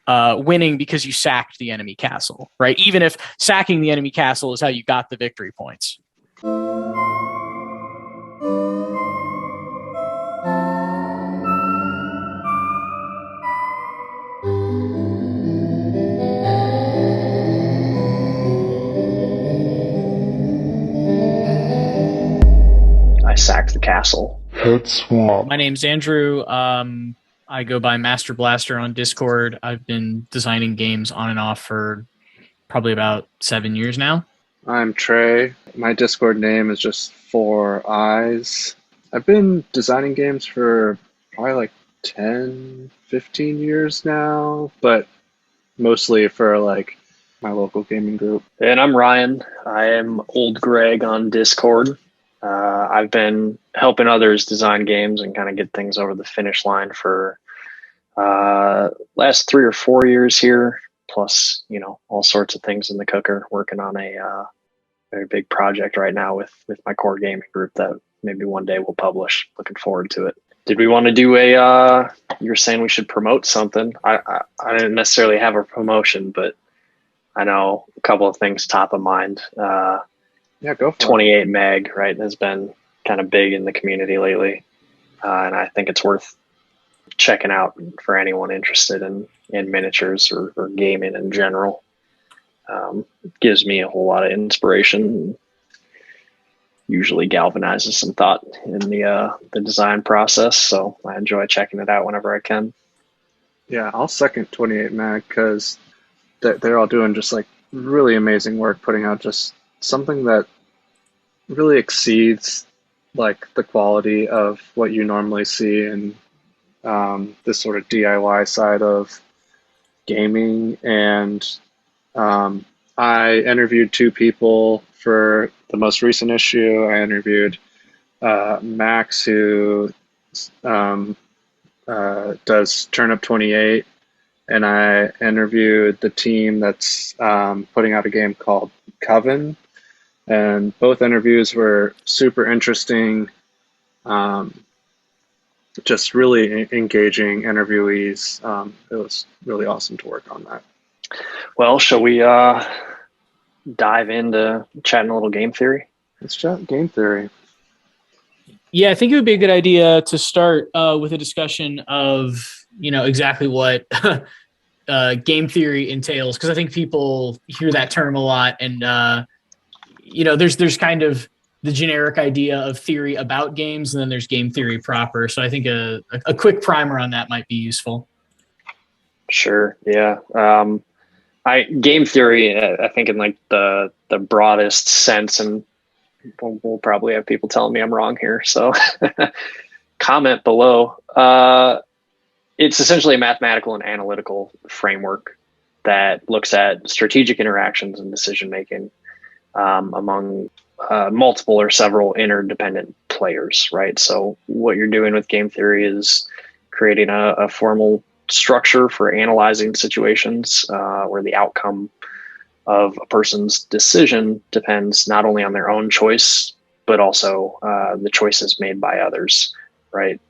winning because you sacked the enemy castle, right? Even if sacking the enemy castle is how you got the victory points. I sacked the castle. Head swap. My name's Andrew. I go by Master Blaster on Discord. I've been designing games on and off for probably about 7 years now. I'm Trey. My Discord name is just 4 Eyes. I've been designing games for probably like 10, 15 years now, but mostly for like my local gaming group. And I'm Ryan. I am Old Greg on Discord. I've been helping others design games and kind of get things over the finish line for last 3 or 4 years here, plus, all sorts of things in the cooker, working on a very big project right now with my core gaming group that maybe one day we'll publish. Looking forward to it. Did we want to do you were saying we should promote something. I didn't necessarily have a promotion, but I know a couple of things top of mind. Yeah, go for 28 Meg, right, has been kind of big in the community lately. And I think it's worth checking out for anyone interested in miniatures or gaming in general. It gives me a whole lot of inspiration, usually galvanizes some thought in the design process. So I enjoy checking it out whenever I can. Yeah, I'll second 28 Mag because they're all doing just like really amazing work, putting out just something that really exceeds like the quality of what you normally see in this sort of DIY side of gaming. And I interviewed 2 people for the most recent issue. I interviewed Max, who does Turnip 28, and I interviewed the team that's putting out a game called Coven. And both interviews were super interesting, just really engaging interviewees. It was really awesome to work on that. Well, shall we dive into chatting a little game theory? Let's chat game theory. Yeah, I think it would be a good idea to start with a discussion of, exactly what game theory entails, because I think people hear that term a lot, and there's kind of the generic idea of theory about games, and then there's game theory proper. So I think a quick primer on that might be useful. Sure. Yeah. Game theory, I think in like the broadest sense, and we'll probably have people telling me I'm wrong here, so comment below. It's essentially a mathematical and analytical framework that looks at strategic interactions and decision making among multiple or several interdependent players, right? So what you're doing with game theory is creating a formal structure for analyzing situations where the outcome of a person's decision depends not only on their own choice, but also the choices made by others, right?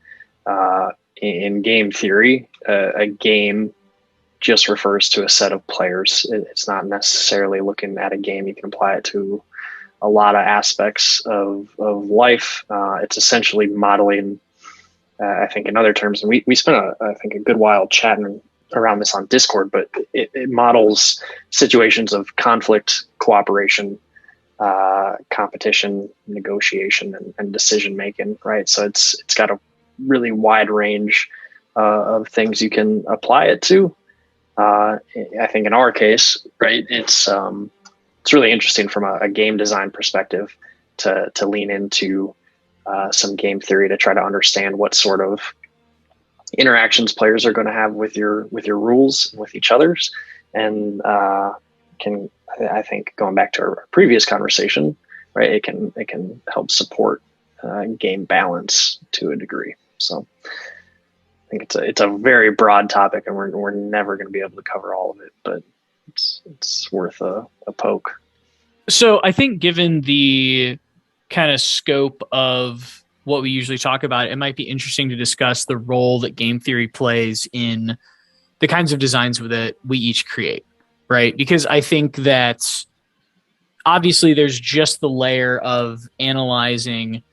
In game theory, a game just refers to a set of players. It's not necessarily looking at a game. You can apply it to a lot of aspects of life. It's essentially modeling, I think in other terms, and we spent I think a good while chatting around this on Discord, but it models situations of conflict, cooperation, competition, negotiation, and decision making, right? So it's got a really wide range of things you can apply it to. I think in our case, right, it's really interesting from a game design perspective to lean into some game theory to try to understand what sort of interactions players are going to have with your rules and with each other's, and I think going back to our previous conversation, right, it can help support game balance to a degree. So I think it's a very broad topic, and we're never going to be able to cover all of it, but it's worth a poke. So I think given the kind of scope of what we usually talk about, it might be interesting to discuss the role that game theory plays in the kinds of designs that we each create, right? Because I think that obviously there's just the layer of analyzing,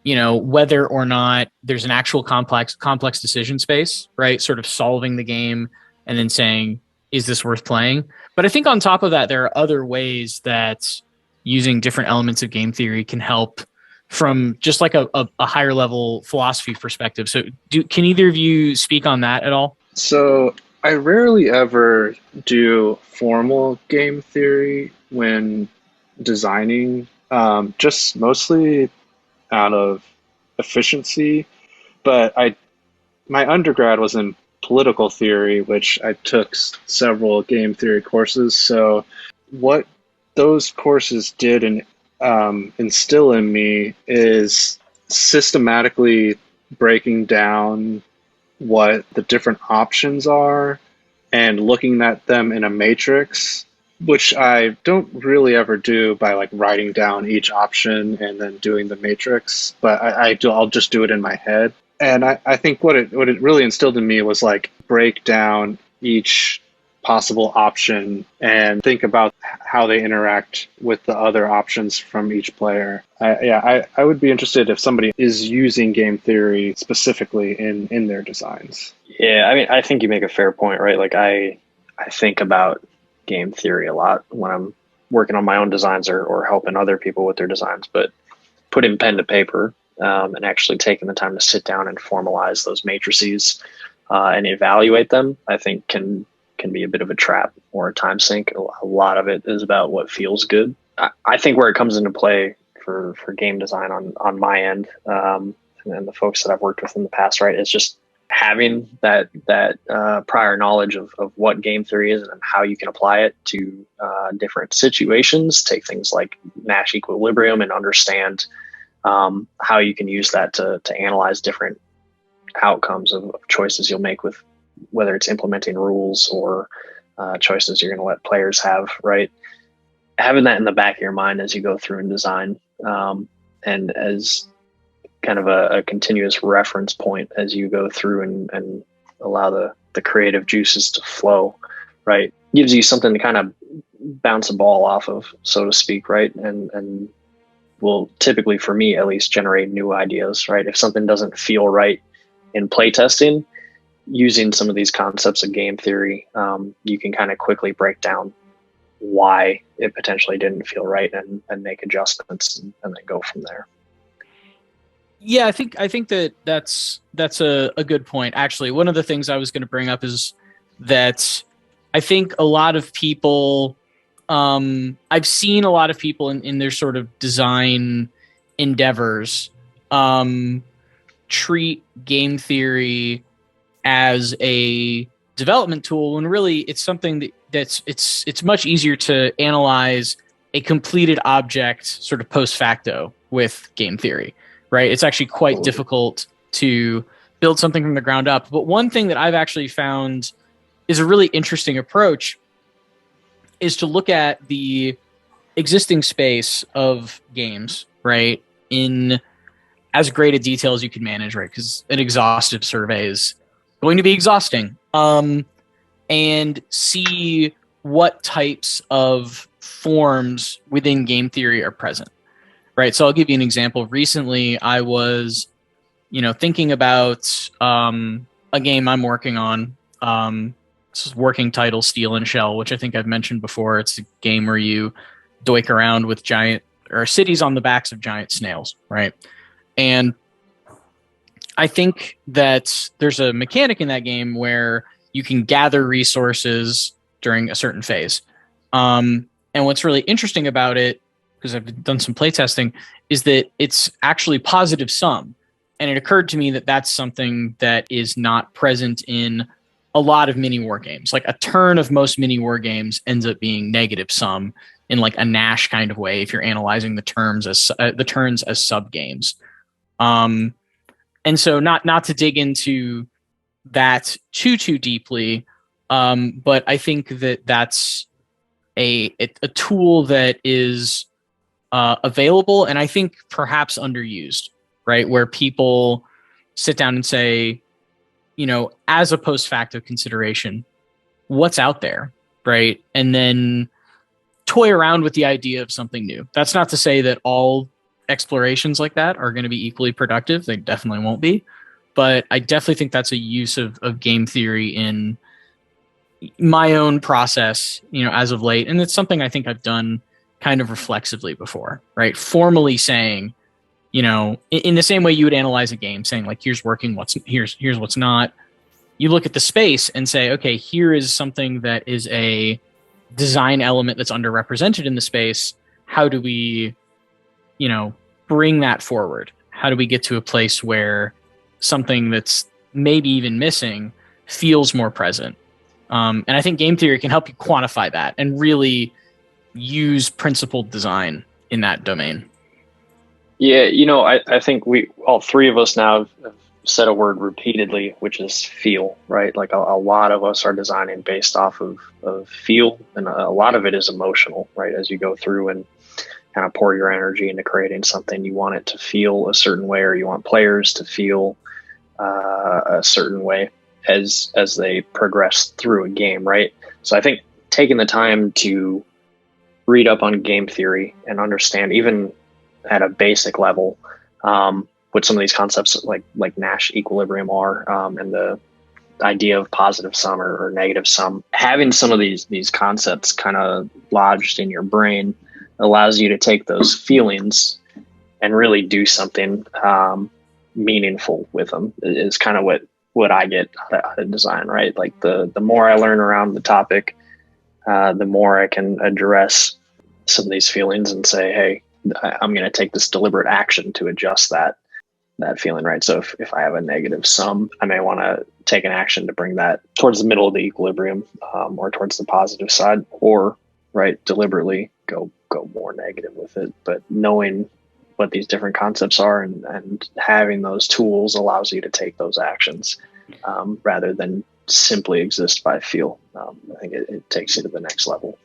whether or not there's an actual complex decision space, right? Sort of solving the game and then saying, is this worth playing? But I think on top of that, there are other ways that using different elements of game theory can help from just like a higher level philosophy perspective. So can either of you speak on that at all? So I rarely ever do formal game theory when designing, just mostly out of efficiency. But my undergrad was in political theory, which I took several game theory courses. So what those courses did and instill in me is systematically breaking down what the different options are and looking at them in a matrix, which I don't really ever do by like writing down each option and then doing the matrix, but I'll just do it in my head. And I think what it really instilled in me was like break down each possible option and think about how they interact with the other options from each player. I would be interested if somebody is using game theory specifically in their designs. Yeah, I mean, I think you make a fair point, right? Like I think about game theory a lot when I'm working on my own designs or helping other people with their designs, but putting pen to paper and actually taking the time to sit down and formalize those matrices and evaluate them, I think can be a bit of a trap or a time sink. A lot of it is about what feels good. I think where it comes into play for game design on my end and the folks that I've worked with in the past, right, is just having that prior knowledge of what game theory is and how you can apply it to different situations. Take things like Nash equilibrium and understand how you can use that to analyze different outcomes of choices you'll make with whether it's implementing rules or choices you're going to let players have, right? Having that in the back of your mind as you go through and design and as kind of a continuous reference point as you go through and allow the creative juices to flow, right? Gives you something to kind of bounce a ball off of, so to speak, right? And will typically, for me at least, generate new ideas, right? If something doesn't feel right in playtesting, using some of these concepts of game theory, you can kind of quickly break down why it potentially didn't feel right and make adjustments and then go from there. Yeah, I think that's a good point. Actually, one of the things I was going to bring up is that I think a lot of people, I've seen a lot of people in their sort of design endeavors treat game theory as a development tool when really it's something it's much easier to analyze a completed object sort of post facto with game theory, right? It's actually quite difficult to build something from the ground up. But one thing that I've actually found is a really interesting approach is to look at the existing space of games, right, in as great a detail as you can manage, right? Because an exhaustive survey is going to be exhausting, and see what types of forms within game theory are present, right? So I'll give you an example. Recently, I was, thinking about a game I'm working on. This is working title Steel and Shell, which I think I've mentioned before. It's a game where you doik around with cities on the backs of giant snails, right? And I think that there's a mechanic in that game where you can gather resources during a certain phase. And what's really interesting about it, because I've done some playtesting, is that it's actually positive sum. And it occurred to me that that's something that is not present in a lot of mini war games. Like a turn of most mini war games ends up being negative sum in like a Nash kind of way if you're analyzing the turns as sub games. And so not to dig into that too deeply, but I think that that's a tool that is available and I think perhaps underused, right? Where people sit down and say, as a post facto consideration, what's out there, right? And then toy around with the idea of something new. That's not to say that all explorations like that are going to be equally productive. They definitely won't be. But I definitely think that's a use of game theory in my own process, as of late. And it's something I think I've done kind of reflexively before, right? Formally saying, in the same way you would analyze a game, saying like, here's working, here's what's not. You look at the space and say, okay, here is something that is a design element that's underrepresented in the space. How do we, bring that forward? How do we get to a place where something that's maybe even missing feels more present? And I think game theory can help you quantify that and really use principled design in that domain. Yeah, I think we all three of us now have said a word repeatedly, which is feel, right? Like a lot of us are designing based off of feel, and a lot of it is emotional, right? As you go through and kind of pour your energy into creating something, you want it to feel a certain way, or you want players to feel a certain way as they progress through a game, right? So I think taking the time to read up on game theory and understand, even at a basic level, what some of these concepts like Nash equilibrium are, and the idea of positive sum or negative sum, having some of these concepts kind of lodged in your brain allows you to take those feelings and really do something meaningful with them. Is kind of what I get out of design, right? Like the more I learn around the topic, the more I can address some of these feelings and say, hey, I'm going to take this deliberate action to adjust that feeling, right? So if I have a negative sum, I may want to take an action to bring that towards the middle of the equilibrium, or towards the positive side, or right, deliberately go more negative with it. But knowing what these different concepts are and having those tools allows you to take those actions, rather than simply exist by feel. I think it takes you to the next level.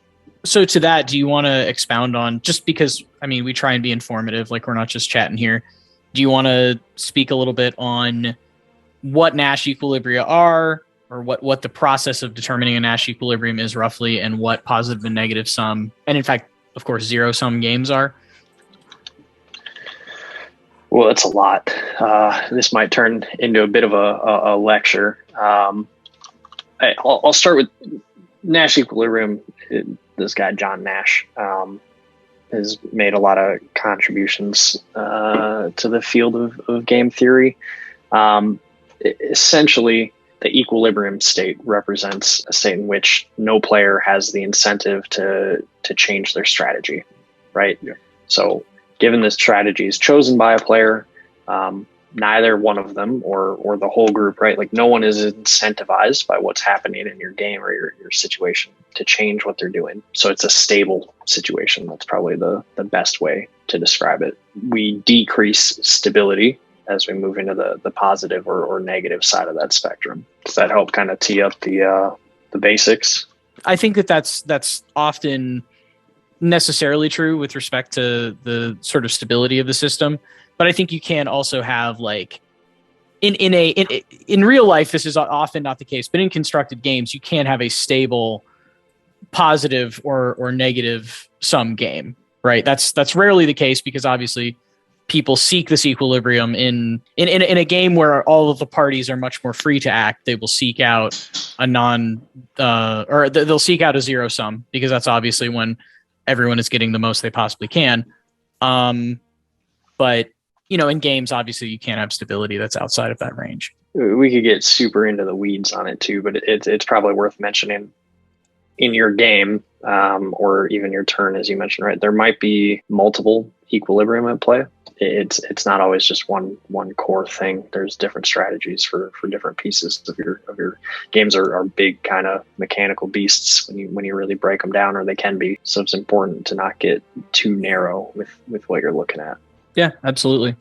So to that, do you want to expound on, just because, we try and be informative, like we're not just chatting here. Do you want to speak a little bit on what Nash equilibria are, or what the process of determining a Nash equilibrium is roughly, and what positive and negative sum, and in fact, of course, zero sum games are? Well, it's a lot. This might turn into a bit of a lecture. I'll start with Nash equilibrium. This guy, John Nash, has made a lot of contributions to the field of game theory. Essentially, the equilibrium state represents a state in which no player has the incentive to change their strategy, right? Yeah. So given this strategy is chosen by a player, neither one of them or the whole group, right? Like no one is incentivized by what's happening in your game or your situation to change what they're doing. So it's a stable situation. That's probably the best way to describe it. We decrease stability as we move into the positive or negative side of that spectrum. Does that help kind of tee up the basics? I think that's often necessarily true with respect to the sort of stability of the system. But I think you can also have, like, in real life, this is often not the case, but in constructed games, you can have a stable positive or negative sum game, right? That's rarely the case, because obviously people seek this equilibrium in a game where all of the parties are much more free to act. They will seek out they'll seek out a zero sum, because that's obviously when everyone is getting the most they possibly can. But in games, obviously you can't have stability that's outside of that range. We could get super into the weeds on it too, but it's probably worth mentioning in your game, or even your turn, as you mentioned, right? There might be multiple equilibrium at play. It's not always just one core thing. There's different strategies for different pieces of your games. Are big kind of mechanical beasts when you really break them down, or they can be. So it's important to not get too narrow with what you're looking at. Yeah, absolutely.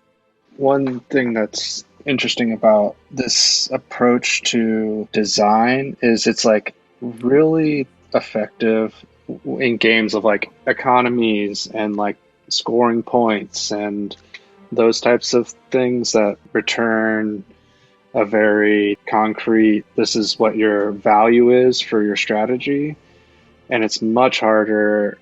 One thing that's interesting about this approach to design is it's like really effective in games of like economies and like scoring points and those types of things that return a very concrete, this is what your value is for your strategy. And it's much harder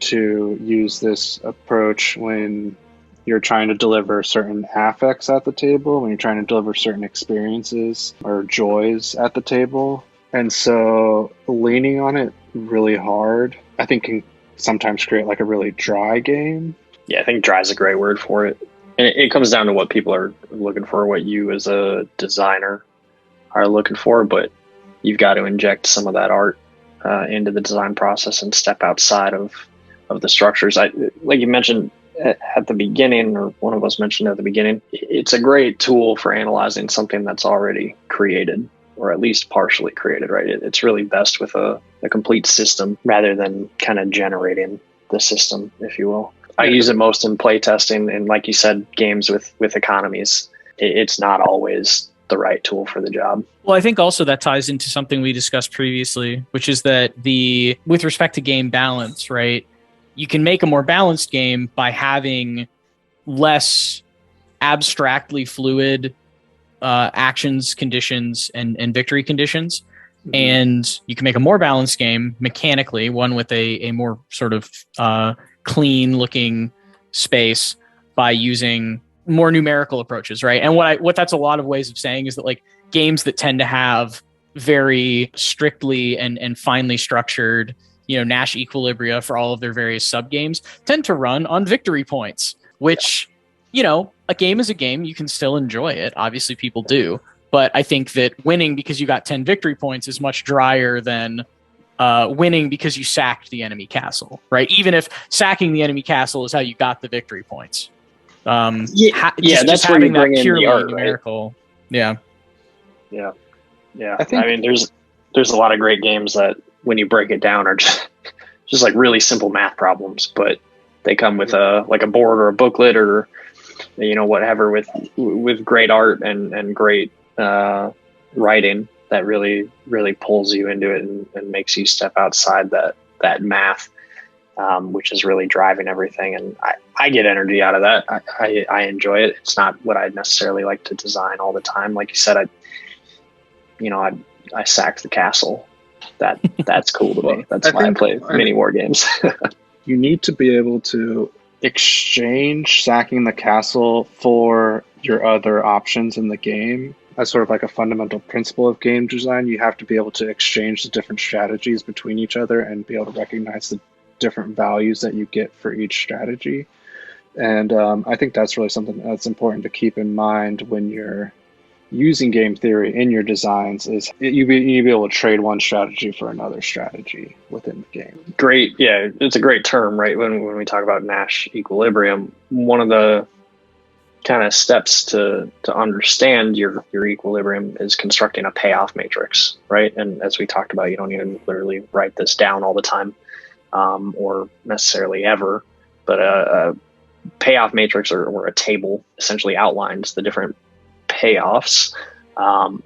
to use this approach when you're trying to deliver certain affects at the table, when you're trying to deliver certain experiences or joys at the table. And so leaning on it really hard, I think can sometimes create like a really dry game. Yeah, I think dry is a great word for it. And it comes down to what people are looking for, what you as a designer are looking for, but you've got to inject some of that art into the design process and step outside of the structures. Like you mentioned at the beginning, or one of us mentioned at the beginning, it's a great tool for analyzing something that's already created, or at least partially created, right? It's really best with a complete system rather than kind of generating the system, if you will. I use it most in playtesting and, like you said, games with economies. It's not always the right tool for the job. Well, I think also that ties into something we discussed previously, which is that with respect to game balance, right? You can make a more balanced game by having less abstractly fluid actions, conditions, and victory conditions. Mm-hmm. And you can make a more balanced game mechanically, one with a more sort of clean looking space by using more numerical approaches, right? And what that's a lot of ways of saying is that like games that tend to have very strictly and finely structured, Nash equilibria for all of their various sub games tend to run on victory points, which, a game is a game. You can still enjoy it. Obviously people do, but I think that winning because you got 10 victory points is much drier than winning because you sacked the enemy castle, right? Even if sacking the enemy castle is how you got the victory points. That's where you bring in the art, numerical, right? Yeah. I mean, there's a lot of great games that, when you break it down, are just like really simple math problems, but they come with a board or a booklet or whatever with great art and great writing that really really pulls you into it and makes you step outside that math, which is really driving everything. And I get energy out of that. I enjoy it. It's not what I'd necessarily like to design all the time. Like you said, I sacked the castle. That's cool to me. That's why I play mini war games. You need to be able to exchange sacking the castle for your other options in the game. As sort of like a fundamental principle of game design, you have to be able to exchange the different strategies between each other and be able to recognize the different values that you get for each strategy. And I think that's really something that's important to keep in mind when you're using game theory in your designs, is you be able to trade one strategy for another strategy within the game. Great. Yeah, it's a great term, right? When we talk about Nash equilibrium, one of the kind of steps to understand your equilibrium is constructing a payoff matrix, right? And as we talked about, you don't even literally write this down all the time, or necessarily ever, but a payoff matrix or a table essentially outlines the different payoffs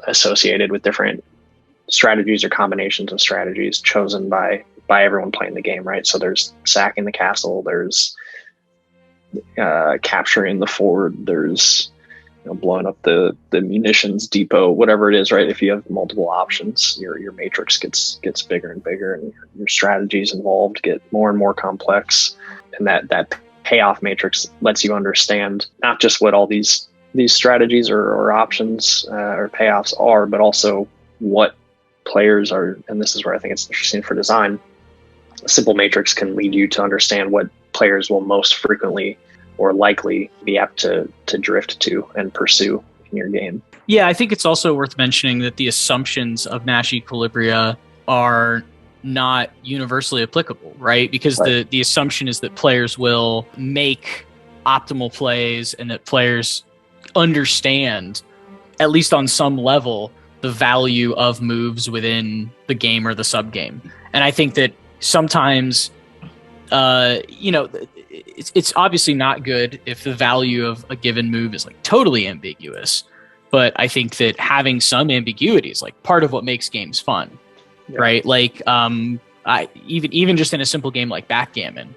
associated with different strategies or combinations of strategies chosen by everyone playing the game, right? So there's sacking the castle, there's capturing the fort, there's blowing up the munitions depot, whatever it is, right? If you have multiple options, your matrix gets bigger and bigger, and your strategies involved get more and more complex. And that payoff matrix lets you understand not just what all these strategies or options or payoffs are, but also what players are. And this is where I think it's interesting for design. A simple matrix can lead you to understand what players will most frequently or likely be apt to drift to and pursue in your game. Yeah, I think it's also worth mentioning that the assumptions of Nash equilibria are not universally applicable, right? Because the assumption is that players will make optimal plays and that players understand, at least on some level, the value of moves within the game or the sub game. And I think that sometimes it's obviously not good if the value of a given move is like totally ambiguous, but I think that having some ambiguity is like part of what makes games fun. Right? Like I even just in a simple game like backgammon,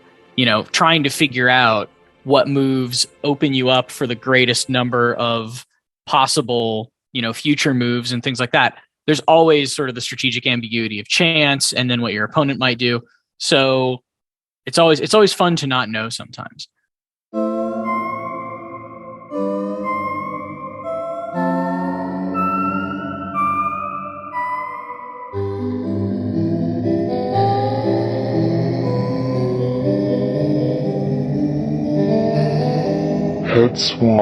trying to figure out what moves open you up for the greatest number of possible future moves and things like that. There's always sort of the strategic ambiguity of chance and then what your opponent might do. So it's always fun to not know sometimes. Head swap.